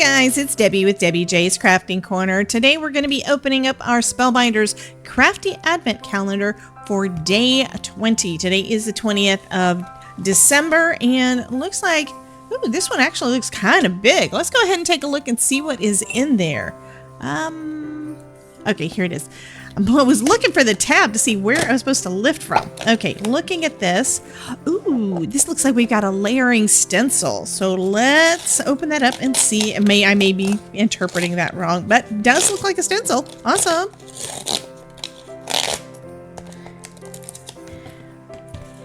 guys, it's Debbie with Debbie J's Crafting Corner. Today we're going to be opening up our Spellbinders Crafty Advent Calendar for day 20. Today is the 20th of December and it looks like, ooh, this one actually looks kind of big. Let's go ahead and take a look and see what is in there. Okay, here it is. I was looking for the tab to see where I was supposed to lift from. Okay, looking at this. Ooh, this looks like we've got a layering stencil. So let's open that up and see. I may be interpreting that wrong, but it does look like a stencil. Awesome.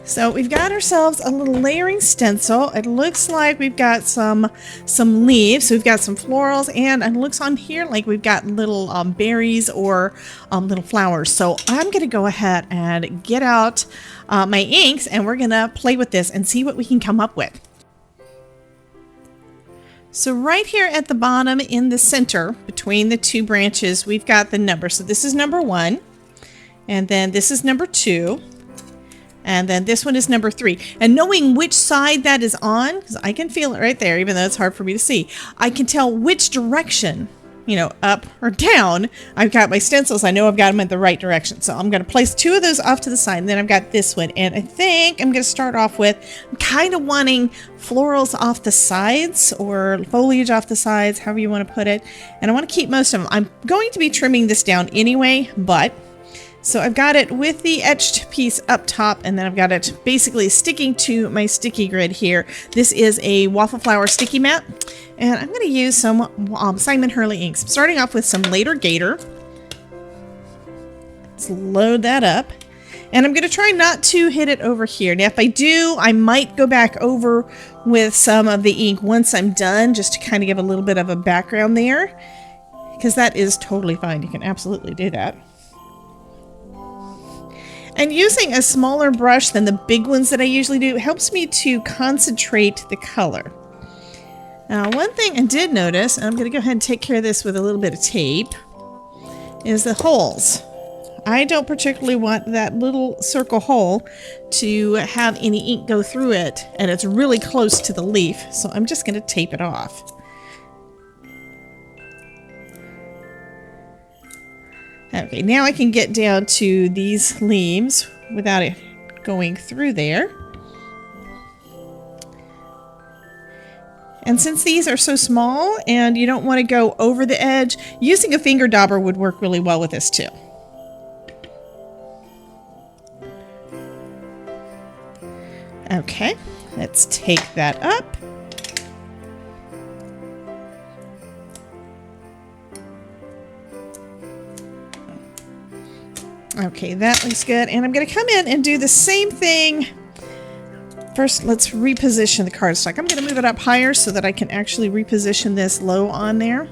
So we've got ourselves a little layering stencil. It looks like we've got some leaves. So we've got some florals, and it looks on here like we've got little berries or little flowers. So I'm going to go ahead and get out my inks, and we're going to play with this and see what we can come up with. So right here at the bottom in the center between the two branches, we've got the number. So this is number 1, and then this is number 2. And then this one is number 3. And knowing which side that is on, because I can feel it right there, even though it's hard for me to see, I can tell which direction, you know, up or down. I've got my stencils. I know I've got them in the right direction. So I'm going to place 2 of those off to the side. And then I've got this one. And I think I'm going to start off with, I'm kind of wanting florals off the sides or foliage off the sides, however you want to put it. And I want to keep most of them. I'm going to be trimming this down anyway, but... So I've got it with the etched piece up top, and then I've got it basically sticking to my sticky grid here. This is a waffle flower sticky mat, and I'm going to use some Simon Hurley inks. I'm starting off with some Later Gator. Let's load that up, and I'm going to try not to hit it over here. Now, if I do, I might go back over with some of the ink once I'm done, just to kind of give a little bit of a background there, because that is totally fine. You can absolutely do that. And using a smaller brush than the big ones that I usually do helps me to concentrate the color. Now, one thing I did notice, and I'm going to go ahead and take care of this with a little bit of tape, is the holes. I don't particularly want that little circle hole to have any ink go through it, and it's really close to the leaf, so I'm just going to tape it off. Okay, now I can get down to these leaves without it going through there. And since these are so small and you don't want to go over the edge, using a finger dauber would work really well with this too. Okay, let's take that up. Okay, that looks good. And I'm going to come in and do the same thing. First, let's reposition the cardstock. I'm going to move it up higher so that I can actually reposition this low on there.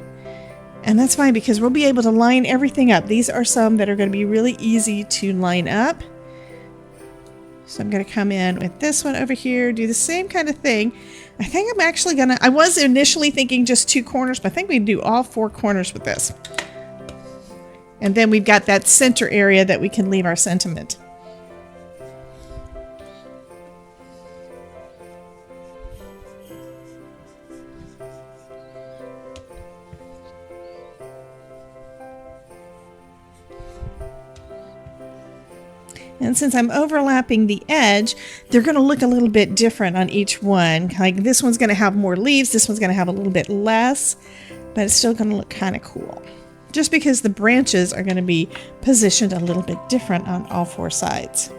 And that's fine because we'll be able to line everything up. These are some that are going to be really easy to line up. So I'm going to come in with this one over here, do the same kind of thing. I think I'm actually going to, I was initially thinking just 2 corners, but I think we can do all 4 corners with this. And then we've got that center area that we can leave our sentiment. And since I'm overlapping the edge, they're going to look a little bit different on each one. Like this one's going to have more leaves, this one's going to have a little bit less, but it's still going to look kind of cool. Just because the branches are going to be positioned a little bit different on all 4 sides.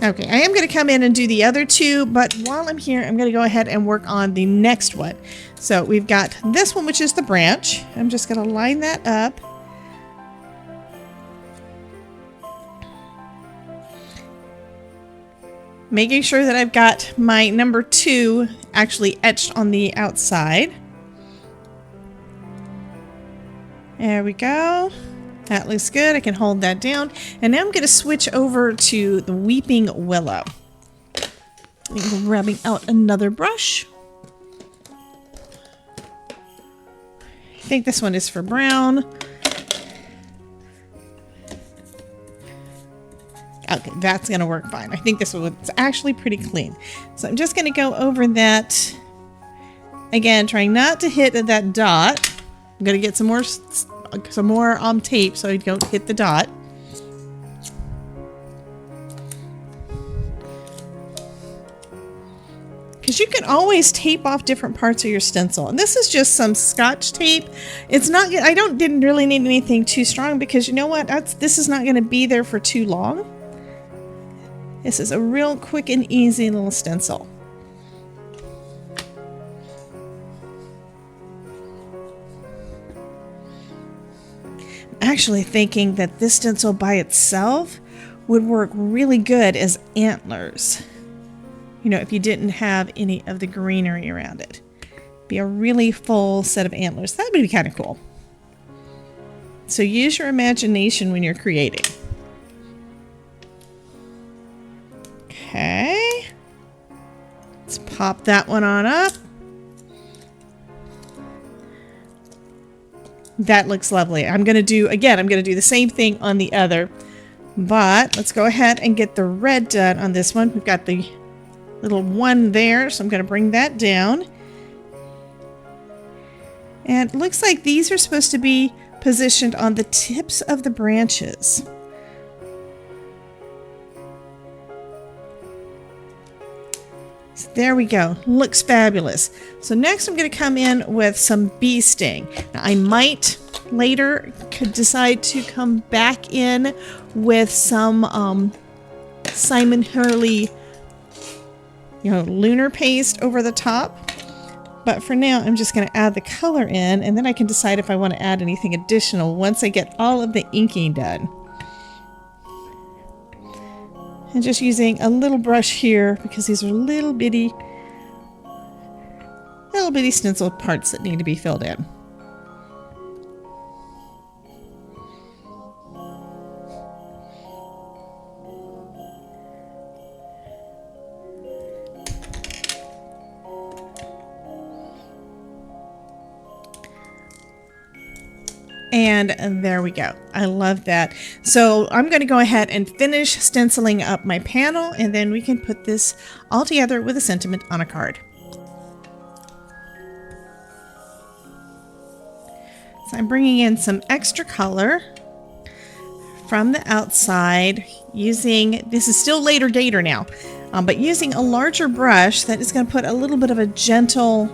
Okay, I am going to come in and do the other 2, but while I'm here, I'm going to go ahead and work on the next one. So we've got this one, which is the branch. I'm just going to line that up. Making sure that I've got my number 2 actually etched on the outside. There we go. That looks good. I can hold that down. And now I'm going to switch over to the Weeping Willow. I'm grabbing out another brush. I think this one is for brown. Okay, that's going to work fine. I think this one's actually pretty clean. So I'm just going to go over that. Again, trying not to hit that dot. I'm going to get some more tape so I don't hit the dot. Because you can always tape off different parts of your stencil. And this is just some Scotch tape. It's not, didn't really need anything too strong because you know what? This is not going to be there for too long. This is a real quick and easy little stencil. I'm actually thinking that this stencil by itself would work really good as antlers. You know, if you didn't have any of the greenery around it. Be a really full set of antlers. That would be kind of cool. So use your imagination when you're creating. Okay. Let's pop that one on up. That looks lovely. I'm going to do the same thing on the other. But let's go ahead and get the red done on this one. We've got the little one there, so I'm going to bring that down. And it looks like these are supposed to be positioned on the tips of the branches. So there we go. Looks fabulous. So next I'm going to come in with some bee sting. Now I might later could decide to come back in with some Simon Hurley lunar paste over the top. But for now, I'm just going to add the color in, and then I can decide if I want to add anything additional once I get all of the inking done. And just using a little brush here because these are little bitty stencil parts that need to be filled in. And there we go. I love that. So I'm going to go ahead and finish stenciling up my panel, and then we can put this all together with a sentiment on a card. So I'm bringing in some extra color from the outside using, this is still later dater now, but using a larger brush that is going to put a little bit of a gentle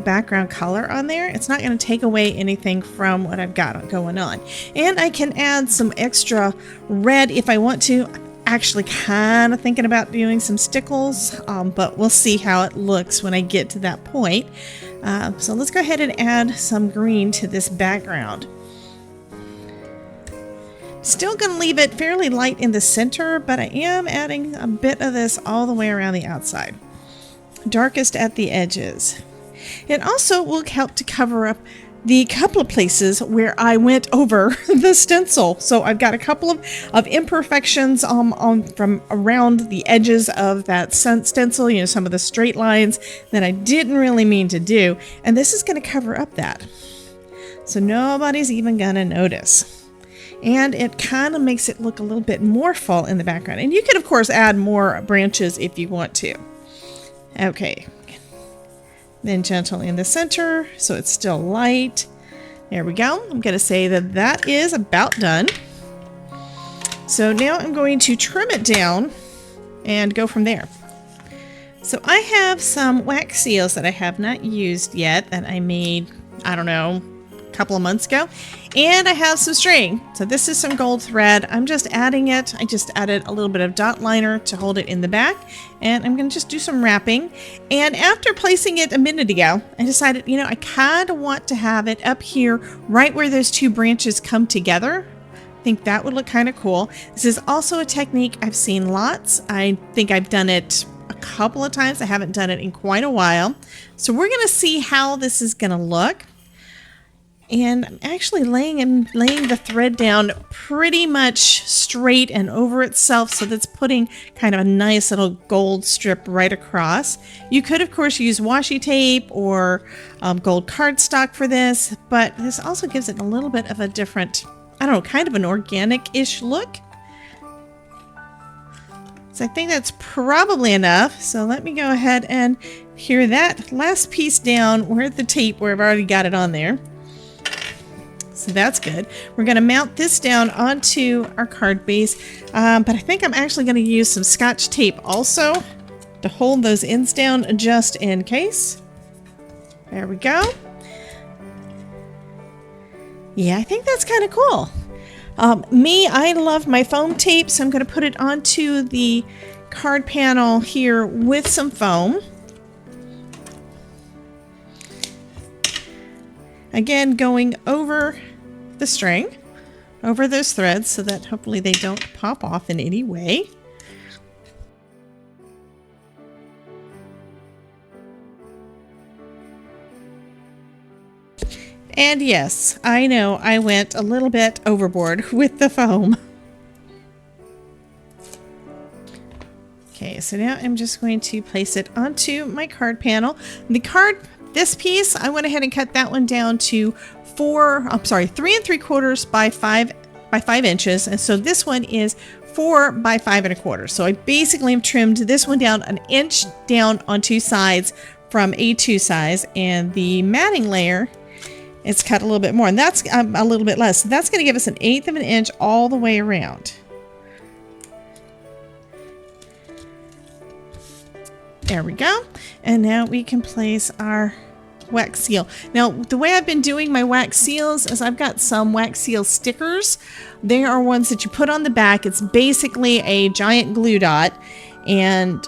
background color on there. It's not going to take away anything from what I've got going on. And I can add some extra red if I want to. I'm actually kind of thinking about doing some stickles, but we'll see how it looks when I get to that point. So let's go ahead and add some green to this background. Still going to leave it fairly light in the center, but I am adding a bit of this all the way around the outside. Darkest at the edges. It also will help to cover up the couple of places where I went over the stencil. So I've got a couple of imperfections from around the edges of that stencil, some of the straight lines that I didn't really mean to do. And this is going to cover up that. So nobody's even going to notice. And it kind of makes it look a little bit more full in the background. And you can, of course, add more branches if you want to. Okay, then gentle in the center so it's still light. There we go. I'm going to say that is about done. So now I'm going to trim it down and go from there. So I have some wax seals that I have not used yet that I made, I don't know, a couple of months ago. And I have some string. So this is some gold thread. I'm just adding it. I just added a little bit of dot liner to hold it in the back. And I'm going to just do some wrapping. And after placing it a minute ago, I decided, I kind of want to have it up here right where those two branches come together. I think that would look kind of cool. This is also a technique I've seen lots. I think I've done it a couple of times. I haven't done it in quite a while. So we're going to see how this is going to look. And I'm actually laying the thread down pretty much straight and over itself, so that's putting kind of a nice little gold strip right across. You could, of course, use washi tape or gold cardstock for this, but this also gives it a little bit of a different, I don't know, kind of an organic-ish look. So I think that's probably enough. So let me go ahead and adhere that last piece down where the tape, where I've already got it on there. So that's good. We're going to mount this down onto our card base, but I think I'm actually going to use some Scotch tape also to hold those ends down just in case. There we go. Yeah, I think that's kind of cool. I love my foam tape, so I'm going to put it onto the card panel here with some foam. Again, going over the string, over those threads, so that hopefully they don't pop off in any way. And yes, I know I went a little bit overboard with the foam. Okay, so now I'm just going to place it onto my card panel. This piece, I went ahead and cut that one down to 3 3/4 by 5 inches. And so this one is 4 by 5 1/4. So I basically have trimmed this one down an inch down on 2 sides from A2 size, and the matting layer, it's cut a little bit more, and that's a little bit less. So that's going to give us 1/8 of an inch all the way around. There we go. And now we can place our wax seal. Now, the way I've been doing my wax seals is I've got some wax seal stickers. They are ones that you put on the back. It's basically a giant glue dot. And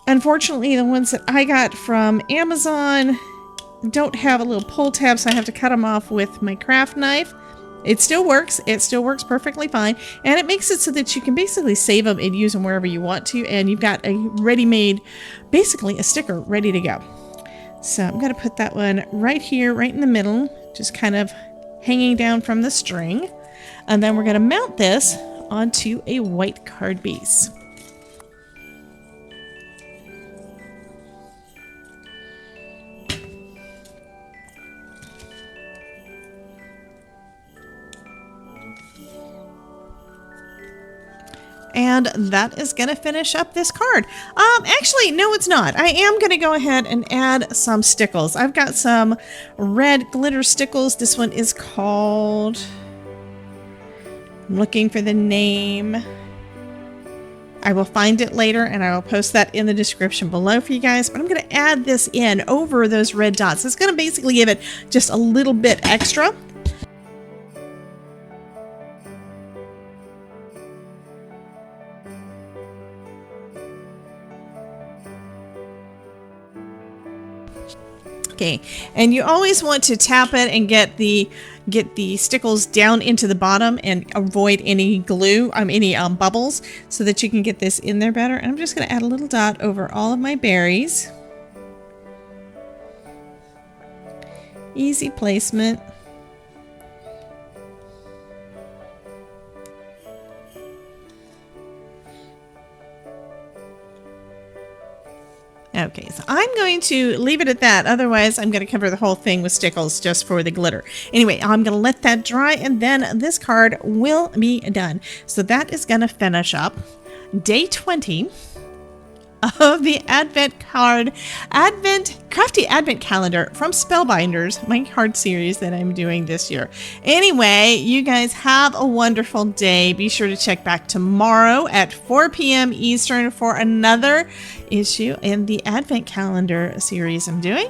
unfortunately, the ones that I got from Amazon don't have a little pull tab, so I have to cut them off with my craft knife. It still works. It still works perfectly fine. And it makes it so that you can basically save them and use them wherever you want to. And you've got a ready-made, basically a sticker ready to go. So I'm going to put that one right here, right in the middle, just kind of hanging down from the string. And then we're going to mount this onto a white card base. And that is going to finish up this card. Actually, no, it's not. I am going to go ahead and add some stickles. I've got some red glitter stickles. This one is called, I'm looking for the name. I will find it later and I will post that in the description below for you guys. But I'm going to add this in over those red dots. It's going to basically give it just a little bit extra. Okay, and you always want to tap it and get the stickles down into the bottom and avoid any glue, any bubbles, so that you can get this in there better. And I'm just going to add a little dot over all of my berries. Easy placement. Okay, so I'm going to leave it at that. Otherwise, I'm going to cover the whole thing with stickles just for the glitter. Anyway, I'm going to let that dry, and then this card will be done. So that is going to finish up day 20 of the Crafty Advent Calendar from Spellbinders, my card series that I'm doing this year. Anyway, you guys have a wonderful day. Be sure to check back tomorrow at 4 p.m. Eastern for another issue in the Advent Calendar series I'm doing.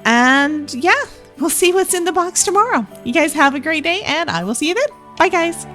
And yeah, we'll see what's in the box tomorrow. You guys have a great day, and I will see you then. Bye, guys.